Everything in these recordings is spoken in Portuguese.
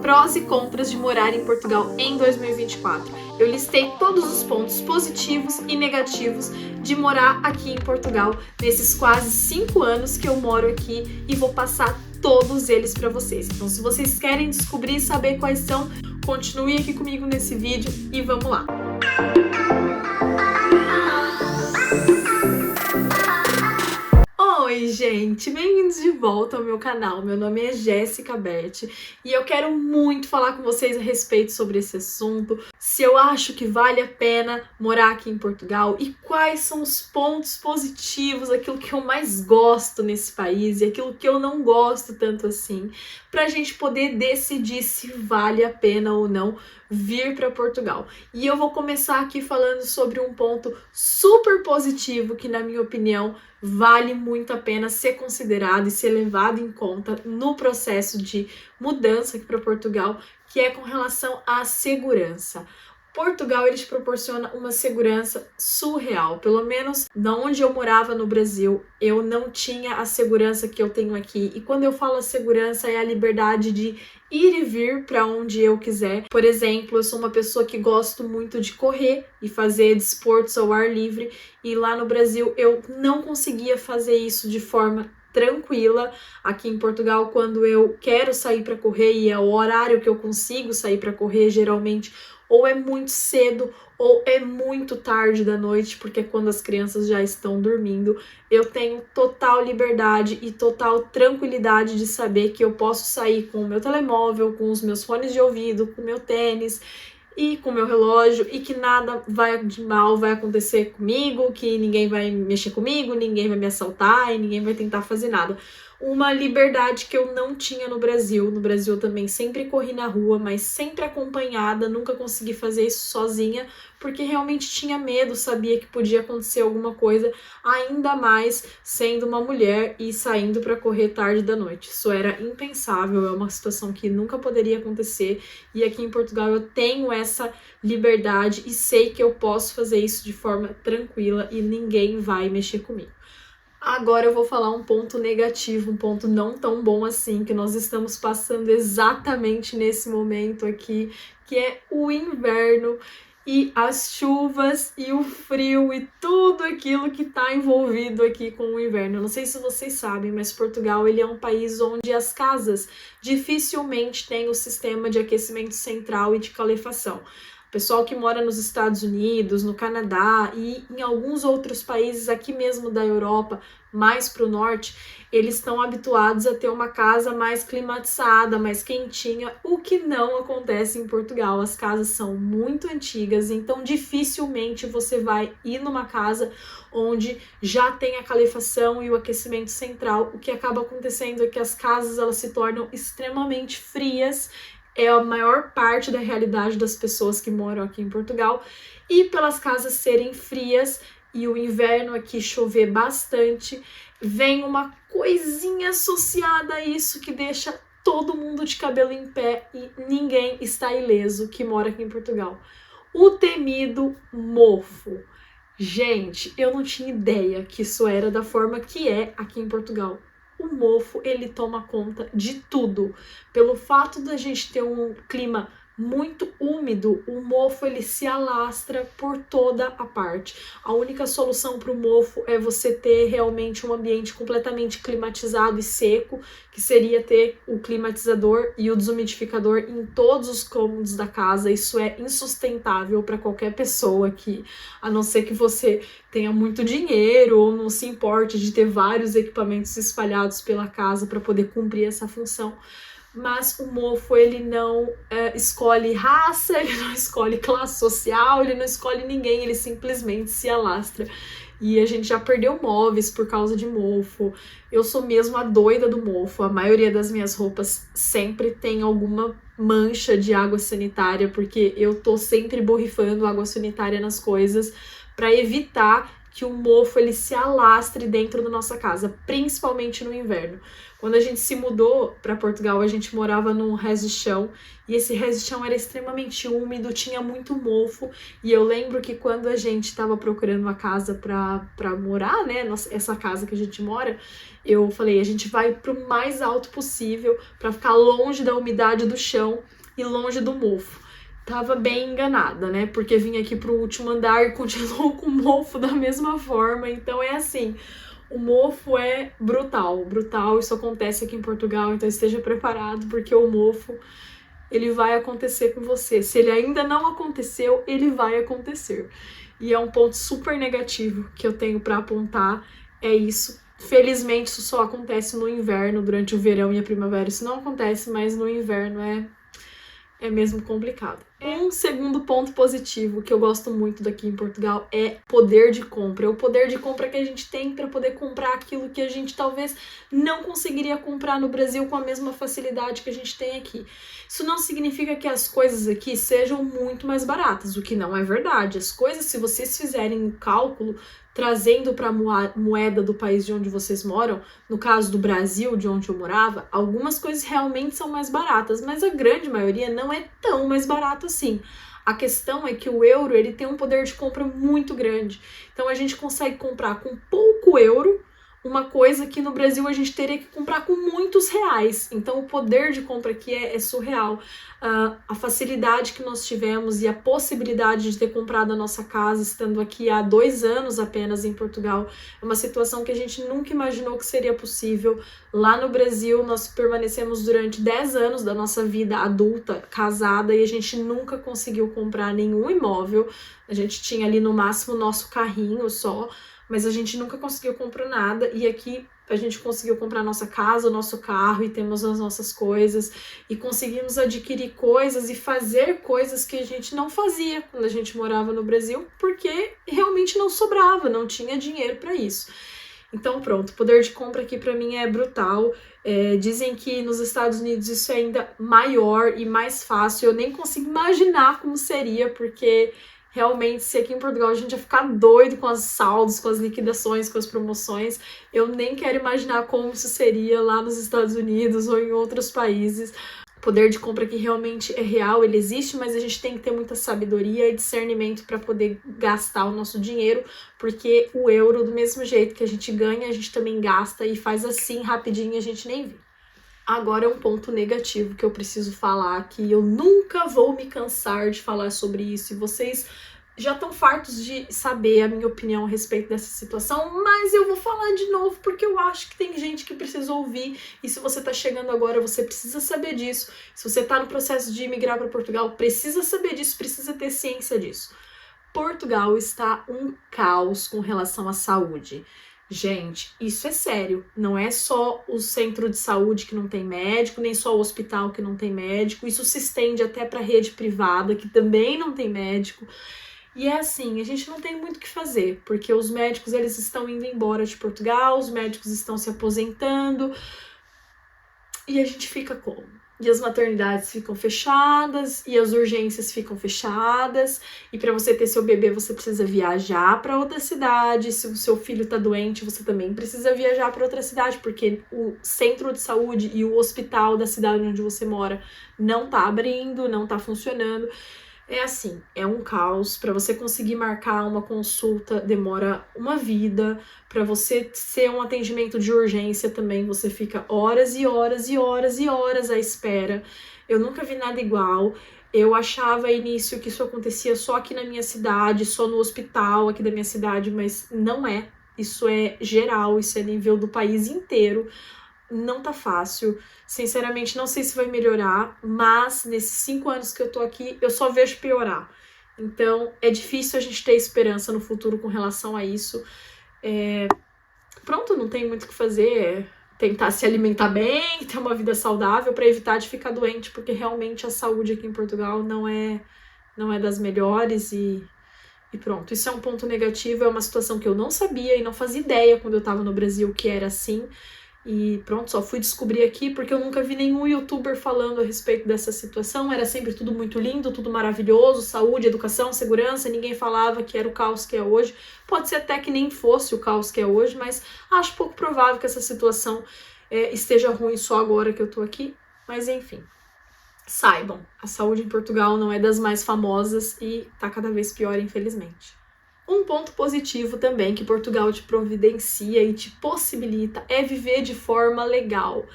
Prós e contras de morar em Portugal em 2024. Eu listei todos os pontos positivos e negativos de morar aqui em Portugal nesses quase 5 anos que eu moro aqui e vou passar todos eles para vocês. Então, se vocês querem descobrir e saber quais são, continue aqui comigo nesse vídeo e vamos lá! Oi, gente! Bem-vindos de volta ao meu canal. Meu nome é Jéssica Berti e eu quero muito falar com vocês a respeito sobre esse assunto, se eu acho que vale a pena morar aqui em Portugal e quais são os pontos positivos, aquilo que eu mais gosto nesse país e aquilo que eu não gosto tanto assim, para a gente poder decidir se vale a pena ou não vir para Portugal. E eu vou começar aqui falando sobre um ponto super positivo que, na minha opinião, vale muito a pena ser considerado e ser levado em conta no processo de mudança aqui para Portugal, que é com relação à segurança. Portugal, ele te proporciona uma segurança surreal. Pelo menos na onde eu morava no Brasil, eu não tinha a segurança que eu tenho aqui. E quando eu falo a segurança, é a liberdade de ir e vir para onde eu quiser. Por exemplo, eu sou uma pessoa que gosto muito de correr e fazer desportos ao ar livre. E lá no Brasil, eu não conseguia fazer isso de forma tranquila. Aqui em Portugal, quando eu quero sair para correr e é o horário que eu consigo sair para correr, geralmente ou é muito cedo ou é muito tarde da noite, porque é quando as crianças já estão dormindo. Eu tenho total liberdade e total tranquilidade de saber que eu posso sair com o meu telemóvel, com os meus fones de ouvido, com o meu tênis e com o meu relógio, e que nada de mal vai acontecer comigo, que ninguém vai mexer comigo, ninguém vai me assaltar e ninguém vai tentar fazer nada. Uma liberdade que eu não tinha no Brasil. No Brasil eu também sempre corri na rua, mas sempre acompanhada, nunca consegui fazer isso sozinha, porque realmente tinha medo, sabia que podia acontecer alguma coisa, ainda mais sendo uma mulher e saindo para correr tarde da noite. Isso era impensável, é uma situação que nunca poderia acontecer, e aqui em Portugal eu tenho essa liberdade e sei que eu posso fazer isso de forma tranquila e ninguém vai mexer comigo. Agora eu vou falar um ponto negativo, um ponto não tão bom assim, que nós estamos passando exatamente nesse momento aqui, que é o inverno e as chuvas e o frio e tudo aquilo que está envolvido aqui com o inverno. Eu não sei se vocês sabem, mas Portugal, ele é um país onde as casas dificilmente têm o sistema de aquecimento central e de calefação. Pessoal que mora nos Estados Unidos, no Canadá e em alguns outros países aqui mesmo da Europa, mais para o norte, eles estão habituados a ter uma casa mais climatizada, mais quentinha, o que não acontece em Portugal. As casas são muito antigas, então dificilmente você vai ir numa casa onde já tem a calefação e o aquecimento central. O que acaba acontecendo é que as casas elas se tornam extremamente frias. É a maior parte da realidade das pessoas que moram aqui em Portugal, e pelas casas serem frias e o inverno aqui chover bastante, vem uma coisinha associada a isso que deixa todo mundo de cabelo em pé e ninguém está ileso que mora aqui em Portugal. O temido mofo. Gente, eu não tinha ideia que isso era da forma que é aqui em Portugal. O mofo, ele toma conta de tudo. Pelo fato da gente ter um clima muito úmido, o mofo ele se alastra por toda a parte. A única solução para o mofo é você ter realmente um ambiente completamente climatizado e seco, que seria ter o climatizador e o desumidificador em todos os cômodos da casa. Isso é insustentável para qualquer pessoa aqui, a não ser que você tenha muito dinheiro ou não se importe de ter vários equipamentos espalhados pela casa para poder cumprir essa função. Mas o mofo, ele não escolhe raça, ele não escolhe classe social, ele não escolhe ninguém, ele simplesmente se alastra. E a gente já perdeu móveis por causa de mofo. Eu sou mesmo a doida do mofo. A maioria das minhas roupas sempre tem alguma mancha de água sanitária, porque eu tô sempre borrifando água sanitária nas coisas para evitar que o mofo ele se alastre dentro da nossa casa, principalmente no inverno. Quando a gente se mudou para Portugal, a gente morava num resichão e esse resichão era extremamente úmido, tinha muito mofo, e eu lembro que quando a gente estava procurando uma casa para morar, né, essa casa que a gente mora, eu falei, a gente vai para o mais alto possível para ficar longe da umidade do chão e longe do mofo. Tava bem enganada, né? Porque vim aqui pro último andar e continuo com o mofo da mesma forma. Então é assim, o mofo é brutal, brutal. Isso acontece aqui em Portugal, então esteja preparado, porque o mofo, ele vai acontecer com você. Se ele ainda não aconteceu, ele vai acontecer. E é um ponto super negativo que eu tenho para apontar, é isso. Felizmente isso só acontece no inverno, durante o verão e a primavera. Isso não acontece, mas no inverno é mesmo complicado. Um segundo ponto positivo que eu gosto muito daqui em Portugal é poder de compra. É o poder de compra que a gente tem para poder comprar aquilo que a gente talvez não conseguiria comprar no Brasil com a mesma facilidade que a gente tem aqui. Isso não significa que as coisas aqui sejam muito mais baratas, o que não é verdade. As coisas, se vocês fizerem um cálculo, trazendo para a moeda do país de onde vocês moram, no caso do Brasil, de onde eu morava, algumas coisas realmente são mais baratas, mas a grande maioria não é tão mais barato assim. A questão é que o euro, ele tem um poder de compra muito grande. Então a gente consegue comprar com pouco euro uma coisa que no Brasil a gente teria que comprar com muitos reais. Então o poder de compra aqui é surreal. A facilidade que nós tivemos e a possibilidade de ter comprado a nossa casa estando aqui há 2 anos apenas em Portugal é uma situação que a gente nunca imaginou que seria possível. Lá no Brasil nós permanecemos durante 10 anos da nossa vida adulta, casada, e a gente nunca conseguiu comprar nenhum imóvel. A gente tinha ali no máximo o nosso carrinho só, mas a gente nunca conseguiu comprar nada, e aqui a gente conseguiu comprar a nossa casa, o nosso carro, e temos as nossas coisas, e conseguimos adquirir coisas e fazer coisas que a gente não fazia quando a gente morava no Brasil, porque realmente não sobrava, não tinha dinheiro para isso. Então pronto, o poder de compra aqui para mim é brutal. Dizem que nos Estados Unidos isso é ainda maior e mais fácil, eu nem consigo imaginar como seria, porque realmente, se aqui em Portugal a gente ia ficar doido com os saldos, com as liquidações, com as promoções, eu nem quero imaginar como isso seria lá nos Estados Unidos ou em outros países. O poder de compra aqui realmente é real, ele existe, mas a gente tem que ter muita sabedoria e discernimento para poder gastar o nosso dinheiro, porque o euro, do mesmo jeito que a gente ganha, a gente também gasta e faz assim rapidinho, a gente nem vê. Agora é um ponto negativo que eu preciso falar, que eu nunca vou me cansar de falar sobre isso, e vocês já estão fartos de saber a minha opinião a respeito dessa situação, mas eu vou falar de novo porque eu acho que tem gente que precisa ouvir, e se você tá chegando agora, você precisa saber disso. Se você tá no processo de imigrar para Portugal, precisa saber disso, precisa ter ciência disso. Portugal está um caos com relação à saúde. Gente, isso é sério, não é só o centro de saúde que não tem médico, nem só o hospital que não tem médico, isso se estende até para a rede privada, que também não tem médico. E é assim, a gente não tem muito o que fazer, porque os médicos, eles estão indo embora de Portugal, os médicos estão se aposentando, e a gente fica como? E as maternidades ficam fechadas, e as urgências ficam fechadas, e para você ter seu bebê você precisa viajar para outra cidade, se o seu filho tá doente você também precisa viajar para outra cidade, porque o centro de saúde e o hospital da cidade onde você mora não tá abrindo, não tá funcionando. É assim, é um caos. Para você conseguir marcar uma consulta demora uma vida. Para você ser um atendimento de urgência também, você fica horas e horas e horas e horas à espera. Eu nunca vi nada igual. Eu achava a início que isso acontecia só aqui na minha cidade, só no hospital aqui da minha cidade, mas não é. Isso é geral, isso é nível do país inteiro. Não tá fácil, sinceramente não sei se vai melhorar, mas nesses 5 anos que eu tô aqui, eu só vejo piorar. Então é difícil a gente ter esperança no futuro com relação a isso. Pronto, não tem muito o que fazer, tentar se alimentar bem, ter uma vida saudável para evitar de ficar doente, porque realmente a saúde aqui em Portugal não é das melhores e pronto. Isso é um ponto negativo, é uma situação que eu não sabia e não fazia ideia quando eu tava no Brasil que era assim. E pronto, só fui descobrir aqui porque eu nunca vi nenhum youtuber falando a respeito dessa situação. Era sempre tudo muito lindo, tudo maravilhoso, saúde, educação, segurança, ninguém falava que era o caos que é hoje. Pode ser até que nem fosse o caos que é hoje, mas acho pouco provável que essa situação esteja ruim só agora que eu tô aqui. Mas enfim, saibam, a saúde em Portugal não é das mais famosas e tá cada vez pior, infelizmente. Um ponto positivo também que Portugal te providencia e te possibilita é viver de forma legal.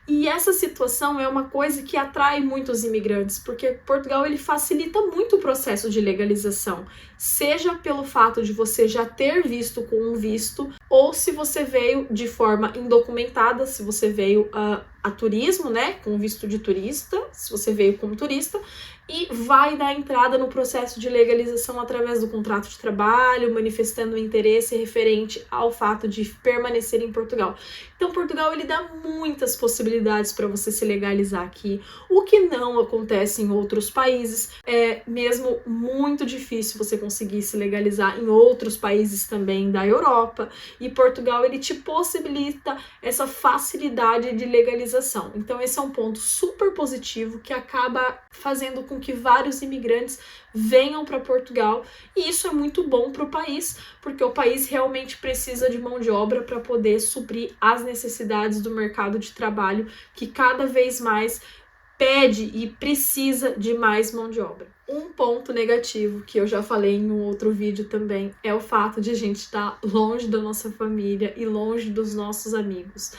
E essa situação é uma coisa que atrai muitos imigrantes, porque Portugal ele facilita muito o processo de legalização, seja pelo fato de você já ter visto com um visto, ou se você veio de forma indocumentada, se você veio a turismo, né, com visto de turista, se você veio como turista, e vai dar entrada no processo de legalização através do contrato de trabalho, manifestando interesse referente ao fato de permanecer em Portugal. Então, Portugal ele dá muitas possibilidades para você se legalizar aqui, o que não acontece em outros países. É mesmo muito difícil você conseguir se legalizar em outros países também da Europa, e Portugal ele te possibilita essa facilidade de legalização. Então, esse é um ponto super positivo que acaba fazendo com que vários imigrantes venham para Portugal, e isso é muito bom para o país, porque o país realmente precisa de mão de obra para poder suprir as necessidades do mercado de trabalho, que cada vez mais pede e precisa de mais mão de obra. Um ponto negativo, que eu já falei em um outro vídeo também, é o fato de a gente estar longe da nossa família e longe dos nossos amigos.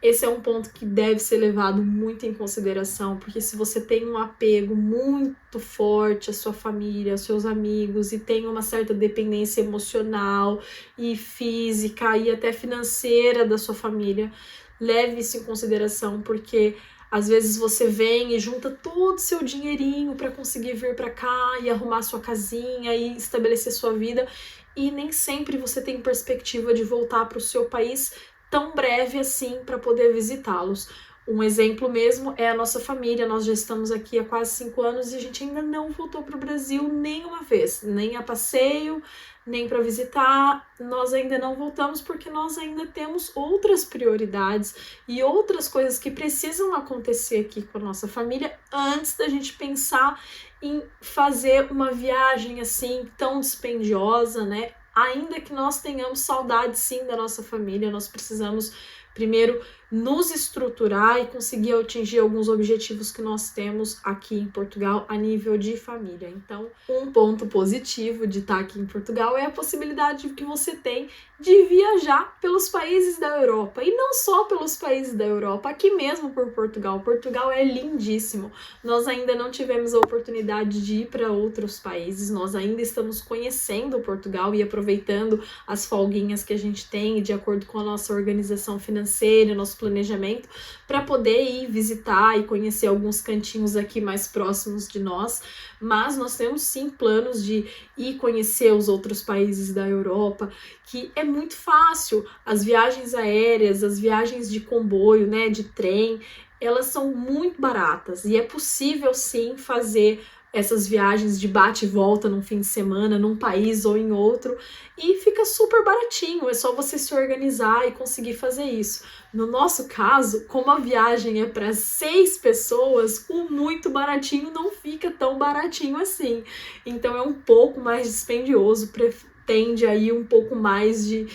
Esse é um ponto que deve ser levado muito em consideração, porque se você tem um apego muito forte à sua família, aos seus amigos, e tem uma certa dependência emocional e física e até financeira da sua família, leve isso em consideração, porque às vezes você vem e junta todo o seu dinheirinho para conseguir vir para cá e arrumar sua casinha e estabelecer sua vida, e nem sempre você tem perspectiva de voltar para o seu país tão breve assim para poder visitá-los. Um exemplo mesmo é a nossa família. Nós já estamos aqui há quase 5 anos e a gente ainda não voltou para o Brasil nenhuma vez, nem a passeio, nem para visitar. Nós ainda não voltamos porque nós ainda temos outras prioridades e outras coisas que precisam acontecer aqui com a nossa família antes da gente pensar em fazer uma viagem assim tão dispendiosa, né? Ainda que nós tenhamos saudade sim da nossa família, nós precisamos primeiro nos estruturar e conseguir atingir alguns objetivos que nós temos aqui em Portugal a nível de família. Então, um ponto positivo de estar aqui em Portugal é a possibilidade que você tem de viajar pelos países da Europa, e não só pelos países da Europa, aqui mesmo por Portugal. Portugal é lindíssimo. Nós ainda não tivemos a oportunidade de ir para outros países, nós ainda estamos conhecendo Portugal e aproveitando as folguinhas que a gente tem de acordo com a nossa organização financeira, nosso planejamento, para poder ir visitar e conhecer alguns cantinhos aqui mais próximos de nós, mas nós temos sim planos de ir conhecer os outros países da Europa, que é muito fácil. As viagens aéreas, as viagens de comboio, né, de trem, elas são muito baratas e é possível sim fazer essas viagens de bate e volta num fim de semana, num país ou em outro, e fica super baratinho, é só você se organizar e conseguir fazer isso. No nosso caso, como a viagem é para 6 pessoas, o muito baratinho não fica tão baratinho assim. Então é um pouco mais dispendioso, pretende aí um pouco mais de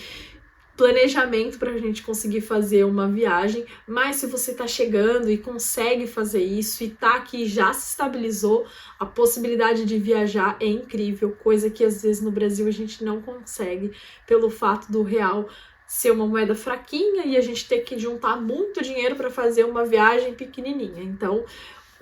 planejamento para a gente conseguir fazer uma viagem, mas se você está chegando e consegue fazer isso e tá aqui, já se estabilizou, a possibilidade de viajar é incrível, coisa que às vezes no Brasil a gente não consegue pelo fato do real ser uma moeda fraquinha e a gente ter que juntar muito dinheiro para fazer uma viagem pequenininha. Então,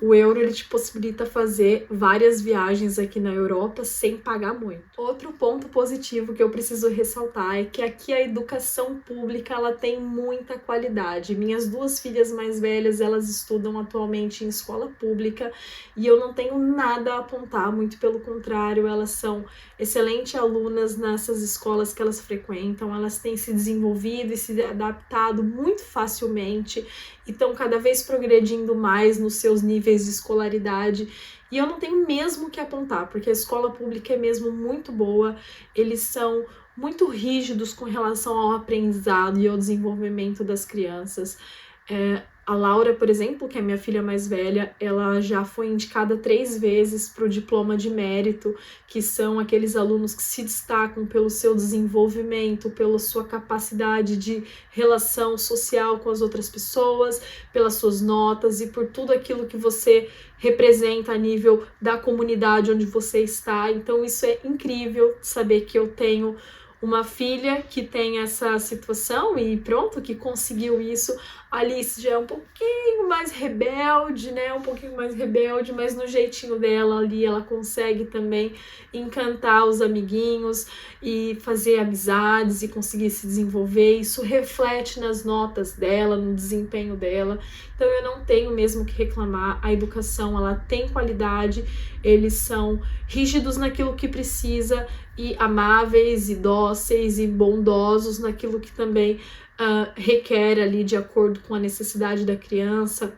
o euro ele te possibilita fazer várias viagens aqui na Europa sem pagar muito. Outro ponto positivo que eu preciso ressaltar é que aqui a educação pública ela tem muita qualidade. Minhas 2 filhas mais velhas, elas estudam atualmente em escola pública e eu não tenho nada a apontar, muito pelo contrário, elas são excelentes alunas nessas escolas que elas frequentam, elas têm se desenvolvido e se adaptado muito facilmente e estão cada vez progredindo mais nos seus níveis de escolaridade, e eu não tenho mesmo que apontar, porque a escola pública é mesmo muito boa, eles são muito rígidos com relação ao aprendizado e ao desenvolvimento das crianças. A Laura, por exemplo, que é minha filha mais velha, ela já foi indicada 3 vezes para o diploma de mérito, que são aqueles alunos que se destacam pelo seu desenvolvimento, pela sua capacidade de relação social com as outras pessoas, pelas suas notas e por tudo aquilo que você representa a nível da comunidade onde você está. Então isso é incrível saber que eu tenho uma filha que tem essa situação e pronto, que conseguiu isso. A Alice já é um pouquinho mais rebelde, né? Um pouquinho mais rebelde, mas no jeitinho dela ali ela consegue também encantar os amiguinhos e fazer amizades e conseguir se desenvolver. Isso reflete nas notas dela, no desempenho dela. Então eu não tenho mesmo que reclamar. A educação, ela tem qualidade, eles são rígidos naquilo que precisa e amáveis e dóceis e bondosos naquilo que também requer ali de acordo com a necessidade da criança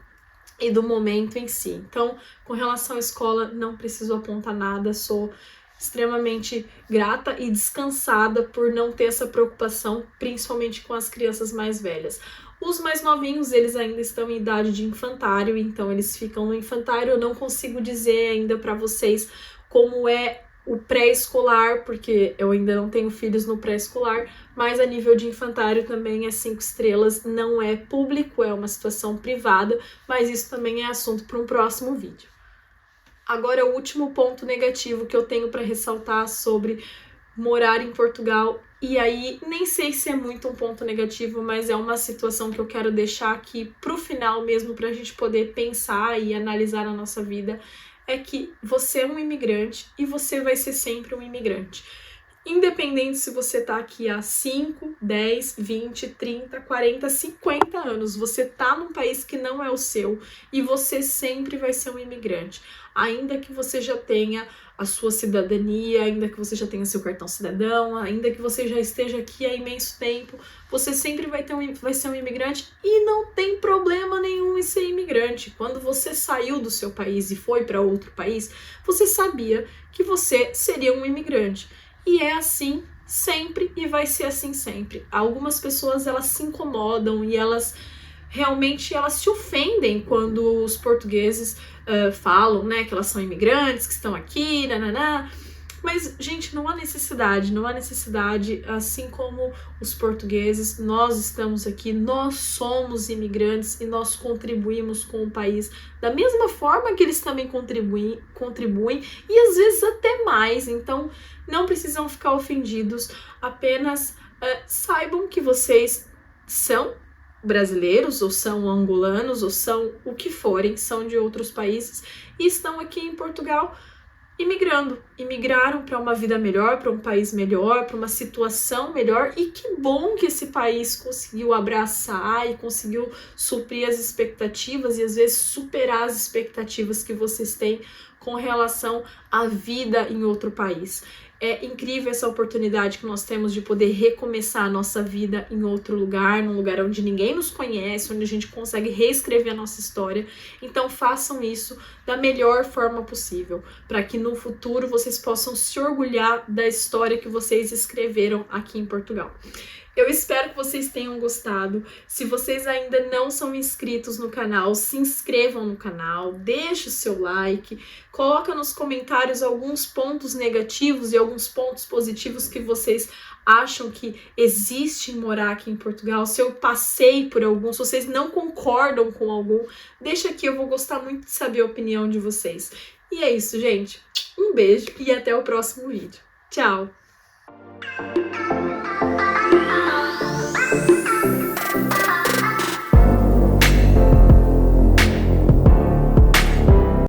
e do momento em si. Então, com relação à escola, não preciso apontar nada, sou extremamente grata e descansada por não ter essa preocupação, principalmente com as crianças mais velhas. Os mais novinhos, eles ainda estão em idade de infantário, então eles ficam no infantário. Eu não consigo dizer ainda para vocês como é o pré-escolar, porque eu ainda não tenho filhos no pré-escolar, mas a nível de infantário também é 5 estrelas, não é público, é uma situação privada, mas isso também é assunto para um próximo vídeo. Agora, o último ponto negativo que eu tenho para ressaltar sobre morar em Portugal, e aí nem sei se é muito um ponto negativo, mas é uma situação que eu quero deixar aqui pro final mesmo, pra gente poder pensar e analisar a nossa vida, é que você é um imigrante e você vai ser sempre um imigrante. Independente se você tá aqui há 5, 10, 20, 30, 40, 50 anos, você tá num país que não é o seu e você sempre vai ser um imigrante. Ainda que você já tenha a sua cidadania, ainda que você já tenha seu cartão cidadão, ainda que você já esteja aqui há imenso tempo, você sempre vai ser um imigrante e não tem problema nenhum em ser imigrante. Quando você saiu do seu país e foi para outro país, você sabia que você seria um imigrante. E é assim sempre e vai ser assim sempre. Algumas pessoas, elas se incomodam e elas realmente se ofendem quando os portugueses falam, né, que elas são imigrantes, que estão aqui, nananá. Mas, gente, não há necessidade, assim como os portugueses, nós estamos aqui, nós somos imigrantes e nós contribuímos com o país da mesma forma que eles também contribuem e às vezes até mais. Então, não precisam ficar ofendidos, apenas saibam que vocês são brasileiros, ou são angolanos, ou são o que forem, são de outros países e estão aqui em Portugal imigraram para uma vida melhor, para um país melhor, para uma situação melhor, e que bom que esse país conseguiu abraçar e conseguiu suprir as expectativas e às vezes superar as expectativas que vocês têm com relação à vida em outro país. É incrível essa oportunidade que nós temos de poder recomeçar a nossa vida em outro lugar, num lugar onde ninguém nos conhece, onde a gente consegue reescrever a nossa história. Então façam isso da melhor forma possível, para que no futuro vocês possam se orgulhar da história que vocês escreveram aqui em Portugal. Eu espero que vocês tenham gostado. Se vocês ainda não são inscritos no canal, se inscrevam no canal, deixe o seu like, coloca nos comentários alguns pontos negativos e alguns pontos positivos que vocês acham que existe em morar aqui em Portugal. Se eu passei por algum, se vocês não concordam com algum, deixa aqui, eu vou gostar muito de saber a opinião de vocês. E é isso, gente. Um beijo e até o próximo vídeo. Tchau!